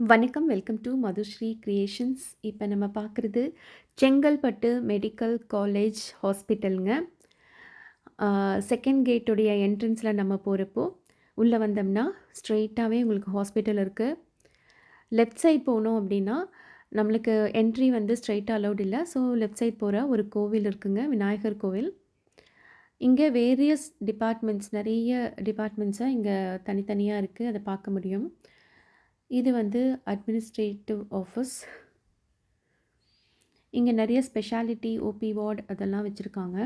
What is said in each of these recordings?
வணக்கம். Welcome to Madhushree creations. இப்போ நம்ம பார்க்குறது செங்கல்பட்டு மெடிக்கல் காலேஜ் ஹாஸ்பிட்டலுங்க. செகண்ட் கேட்டுடைய என்ட்ரன்ஸில் நம்ம போகிறப்போ உள்ளே வந்தோம்னா ஸ்ட்ரெயிட்டாகவே உங்களுக்கு ஹாஸ்பிட்டல் இருக்குது. லெஃப்ட் சைட் போனோம் அப்படின்னா நம்மளுக்கு என்ட்ரி வந்து ஸ்ட்ரெயிட்டாக அலௌட் இல்லை. ஸோ லெஃப்ட் சைட் போகிற ஒரு கோவில் இருக்குங்க, விநாயகர் கோவில். இங்கே வேரியஸ் டிபார்ட்மெண்ட்ஸ், நிறைய டிபார்ட்மெண்ட்ஸாக இங்கே தனித்தனியாக இருக்குது, அதை பார்க்க முடியும். இது வந்து அட்மினிஸ்ட்ரேட்டிவ் ஆஃபீஸ். இங்கே நிறைய ஸ்பெஷாலிட்டி ஓபி வார்டு அதெல்லாம் வச்சுருக்காங்க.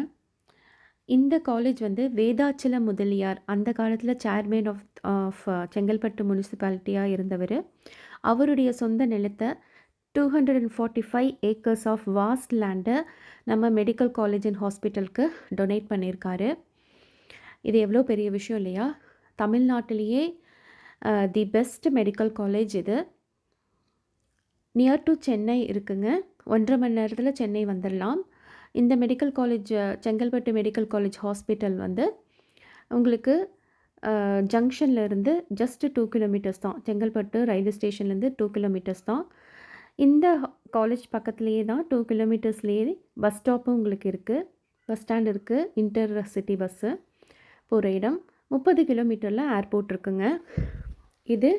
இந்த காலேஜ் வந்து வேதாச்சல முதலியார் அந்த காலத்தில் சேர்மேன் ஆஃப் செங்கல்பட்டு முனிசிபாலிட்டியாக இருந்தவர். அவருடைய சொந்த நிலத்தை 245 ஏக்கர்ஸ் ஆஃப் வாஸ்ட் லேண்டை நம்ம மெடிக்கல் காலேஜ் அண்ட் ஹாஸ்பிட்டலுக்கு டொனேட் பண்ணியிருக்காரு. இது எவ்வளோ பெரிய விஷயம் இல்லையா? தமிழ்நாட்டிலேயே தி பெஸ்ட் மெடிக்கல் காலேஜ் இது. நியர் டு சென்னை இருக்குங்க. 1.5 மணி நேரத்தில் சென்னை வந்துடலாம். இந்த medical college, Chengalpattu medical college hospital வந்து உங்களுக்கு ஜங்ஷனில் இருந்து ஜஸ்ட் 2 கிலோமீட்டர்ஸ் தான். செங்கல்பட்டு ரயில்வே ஸ்டேஷன்லேருந்து 2 கிலோமீட்டர்ஸ் தான். இந்த காலேஜ் பக்கத்துலேயே தான் 2 கிலோமீட்டர்ஸ்லேயே பஸ் ஸ்டாப்பும் உங்களுக்கு இருக்குது, பஸ் ஸ்டாண்ட் இருக்குது, இன்டர் சிட்டி பஸ்ஸு போகிற இடம். 30 கிலோமீட்டரில் ஏர்போர்ட் இருக்குங்க. இது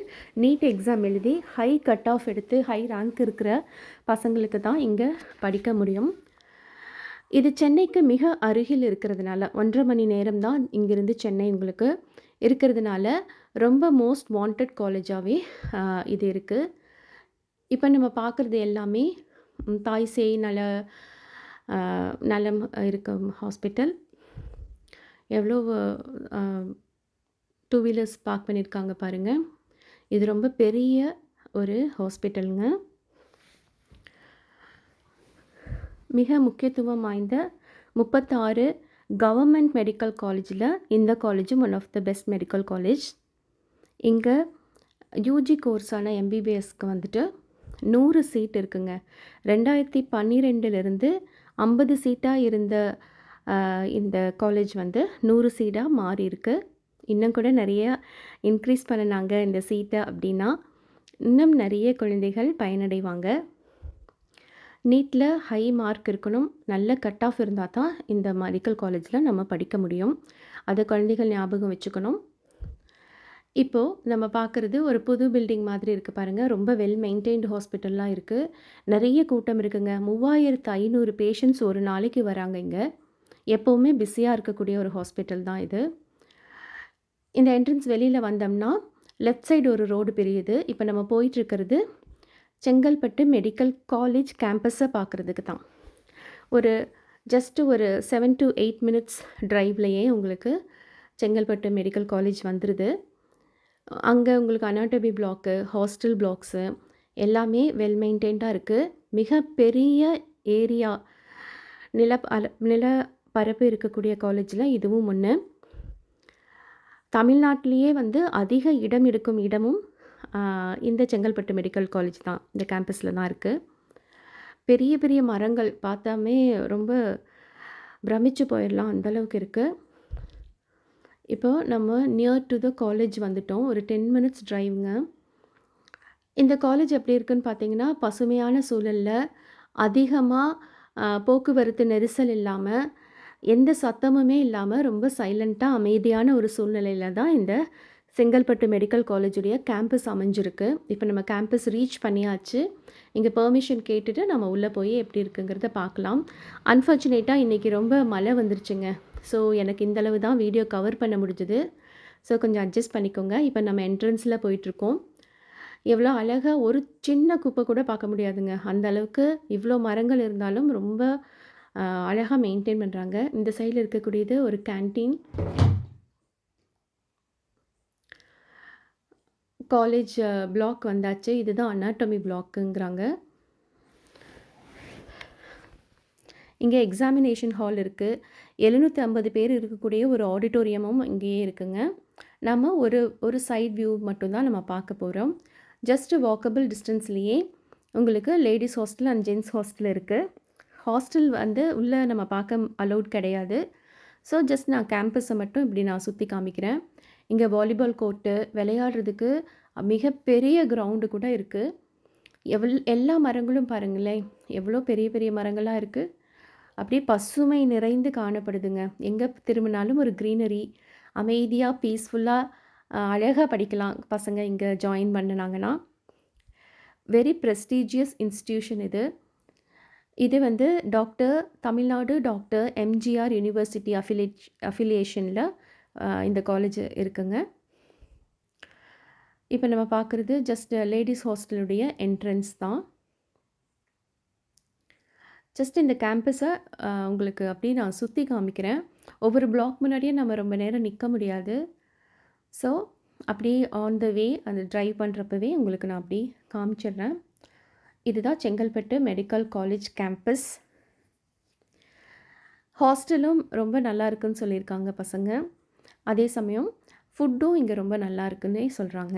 நீட் எக்ஸாம் எழுதி ஹை கட் ஆஃப் எடுத்து ஹை ரேங்க் இருக்கிற பசங்களுக்கு தான் இங்கே படிக்க முடியும். இது சென்னைக்கு மிக அருகில் இருக்கிறதுனால 1.5 மணி நேரம் தான் இங்கிருந்து சென்னை உங்களுக்கு இருக்கிறதுனால ரொம்ப மோஸ்ட் வாண்டட் காலேஜாகவே இது இருக்குது. இப்போ நம்ம பார்க்குறது எல்லாமே தாய் சேய் நலம் இருக்கும் ஹாஸ்பிட்டல். எவ்வளோ 2 வீலர்ஸ் பார்க் பண்ணியிருக்காங்க பாருங்கள். இது ரொம்ப பெரிய ஒரு ஹாஸ்பிட்டலுங்க. மிக முக்கியத்துவம் வாய்ந்த 36 கவர்மெண்ட் மெடிக்கல் காலேஜில் இந்த காலேஜும் one of the best medical college. இங்கே யூஜி கோர்ஸான எம்பிபிஎஸ்க்கு வந்துட்டு 100 சீட் இருக்குங்க. 2012 50 சீட்டாக இருந்த இந்த காலேஜ் வந்து 100 சீட்டாக மாறி இருக்கு. இன்னும் கூட நிறைய இன்க்ரீஸ் பண்ணினாங்க இந்த சீட்டை அப்படின்னா இன்னும் நிறைய குழந்தைகள் பயனடைவாங்க. நீட்டில் ஹை மார்க் இருக்கணும், நல்ல கட் ஆஃப் இருந்தால் தான் இந்த மெடிக்கல் காலேஜில் நம்ம படிக்க முடியும். அதை குழந்தைகள் ஞாபகம் வச்சுக்கணும். இப்போது நம்ம பார்க்குறது ஒரு புது பில்டிங் மாதிரி இருக்குது பாருங்கள். ரொம்ப வெல் மெயின்டைன்டு ஹாஸ்பிட்டல்லாம் இருக்குது. நிறைய கூட்டம் இருக்குங்க. 3500 பேஷண்ட்ஸ் ஒரு நாளைக்கு வராங்க இங்கே. எப்போவுமே பிஸியாக இருக்கக்கூடிய ஒரு ஹாஸ்பிட்டல் தான் இது. இந்த என்ட்ரன்ஸ் வெளியில் வந்தோம்னா லெஃப்ட் சைடு ஒரு ரோடு பிரியுது. இப்போ நம்ம போயிட்டுருக்கிறது செங்கல்பட்டு மெடிக்கல் காலேஜ் கேம்பஸை பார்க்குறதுக்கு தான். ஜஸ்ட்டு ஒரு 7 to 8 மினிட்ஸ் ட்ரைவ்லையே உங்களுக்கு செங்கல்பட்டு மெடிக்கல் காலேஜ் வந்துடுது. அங்கே உங்களுக்கு அனாட்டமி பிளாக்கு, ஹாஸ்டல் பிளாக்ஸு எல்லாமே வெல் மெயின்டைன்டாக இருக்குது. மிகப்பெரிய ஏரியா நிலப்பரப்பு இருக்கக்கூடிய காலேஜில் இதுவும் ஒன்று. தமிழ்நாட்டிலேயே வந்து அதிக இடம் எடுக்கும் இடமும் இந்த செங்கல்பட்டு மெடிக்கல் காலேஜ் தான். இந்த கேம்பஸில் தான் இருக்குது. பெரிய பெரிய மரங்கள் பார்த்தாமே ரொம்ப பிரமிச்சு போயிடலாம், அந்தளவுக்கு இருக்குது. இப்போது நம்ம நியர் டு த காலேஜ் வந்துட்டோம். ஒரு 10 மினிட்ஸ் ட்ரைவுங்க. இந்த காலேஜ் எப்படி இருக்குன்னு பார்த்தீங்கன்னா, பசுமையான சூழலில் அதிகமாக போக்குவரத்து நெரிசல் இல்லாமல், எந்த சத்தமுமே இல்லாமல் ரொம்ப சைலண்ட்டாக அமைதியான ஒரு சூழ்நிலையில் தான் இந்த செங்கல்பட்டு மெடிக்கல் காலேஜுடைய கேம்பஸ் அமைஞ்சிருக்கு. இப்போ நம்ம கேம்பஸ் ரீச் பண்ணியாச்சு. இங்கே பெர்மிஷன் கேட்டுட்டு நம்ம உள்ளே போய் எப்படி இருக்குங்கிறத பார்க்கலாம். அன்ஃபார்ச்சுனேட்டாக இன்றைக்கி ரொம்ப மழை வந்துருச்சுங்க. ஸோ எனக்கு இந்தளவு தான் வீடியோ கவர் பண்ண முடிஞ்சுது. ஸோ கொஞ்சம் அட்ஜஸ்ட் பண்ணிக்கோங்க. இப்போ நம்ம என்ட்ரன்ஸில் போயிட்டுருக்கோம். எவ்வளோ அழகாக ஒரு சின்ன குப்பை கூட பார்க்க முடியாதுங்க. அந்த அளவுக்கு இவ்வளோ மரங்கள் இருந்தாலும் ரொம்ப அழகாக மெயின்டைன் பண்ணுறாங்க. இந்த சைடில் இருக்கக்கூடியது ஒரு கேன்டீன். காலேஜ் பிளாக் வந்தாச்சு. இதுதான் அனாட்டமி பிளாக்குங்கிறாங்க. இங்கே எக்ஸாமினேஷன் ஹால் இருக்குது. 750 பேர் இருக்கக்கூடிய ஒரு ஆடிட்டோரியமும் இங்கேயே இருக்குங்க. நம்ம ஒரு சைட் வியூ மட்டும்தான் நம்ம பார்க்க போகிறோம். ஜஸ்ட் வாக்கபிள் டிஸ்டன்ஸ்லேயே உங்களுக்கு ladies hostel and gents hostel இருக்குது. ஹாஸ்டல் வந்து உள்ளே நம்ம பார்க்க அலௌட் கிடையாது. ஸோ ஜஸ்ட் நான் கேம்பஸை மட்டும் இப்படி நான் சுற்றி காமிக்கிறேன். இங்கே வாலிபால் கோர்ட்டு, விளையாடுறதுக்கு மிகப்பெரிய கிரவுண்டு கூட இருக்குது. எல்லா மரங்களும் பாருங்களேன், எவ்வளோ பெரிய பெரிய மரங்களா இருக்குது. அப்படியே பசுமை நிறைந்து காணப்படுதுங்க. எங்கே திரும்பினாலும் ஒரு க்ரீனரி, அமைதியாக பீஸ்ஃபுல்லாக அழகாக படிக்கலாம் பசங்க இங்கே ஜாயின் பண்ணுனாங்கன்னா. வெரி ப்ரெஸ்டீஜியஸ் இன்ஸ்டிடியூஷன் இது. இது வந்து தமிழ்நாடு டாக்டர் எம்ஜிஆர் யூனிவர்சிட்டி அஃபிலியேஷனில் இந்த காலேஜ் இருக்குங்க. இப்போ நம்ம பார்க்குறது ஜஸ்ட் லேடீஸ் ஹாஸ்டலுடைய என்ட்ரன்ஸ் தான். ஜஸ்ட் இந்த கேம்பஸை உங்களுக்கு அப்படியே நான் சுற்றி காமிக்கிறேன். ஒவ்வொரு பிளாக் முன்னாடியே நம்ம ரொம்ப நேரம் நிற்க முடியாது. ஸோ அப்படியே ஆன் த வே அந்த ட்ரைவ் பண்ணுறப்பவே உங்களுக்கு நான் அப்படி காமிச்சிடுறேன். இதுதான் செங்கல்பட்டு மெடிக்கல் காலேஜ் கேம்பஸ். ஹாஸ்டலும் ரொம்ப நல்லா இருக்குன்னு சொல்லியிருக்காங்க பசங்க. அதே சமயம் ஃபுட்டும் இங்கே ரொம்ப நல்லா இருக்குன்னே சொல்கிறாங்க.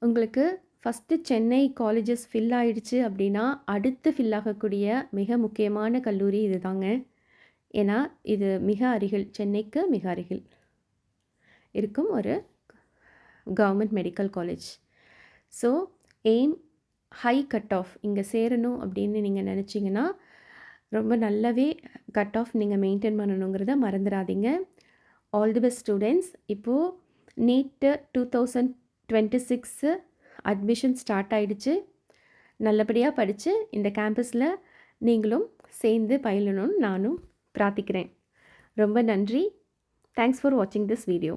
உங்களுக்கு ஃபஸ்ட்டு சென்னை காலேஜஸ் ஃபில் ஆகிடுச்சு அப்படின்னா அடுத்து ஃபில் ஆகக்கூடிய மிக முக்கியமான கல்லூரி இது தாங்க. ஏன்னா இது மிக அருகில், சென்னைக்கு மிக அருகில் இருக்கும் ஒரு government medical college. So aim high cut off இங்கே சேரணும் அப்படின்னு நீங்கள் நினச்சிங்கன்னா ரொம்ப நல்லாவே கட் ஆஃப் நீங்கள் மெயின்டைன் பண்ணணுங்கிறத மறந்துடாதீங்க. All the best students. இப்போது நீட்டு 2026 அட்மிஷன் ஸ்டார்ட் ஆகிடுச்சு. நல்லபடியாக படித்து இந்த கேம்பஸில் நீங்களும் சேர்ந்து பயிலணும்னு நானும் பிரார்த்திக்கிறேன். ரொம்ப நன்றி. தேங்க்ஸ் ஃபார் வாட்சிங் திஸ் வீடியோ.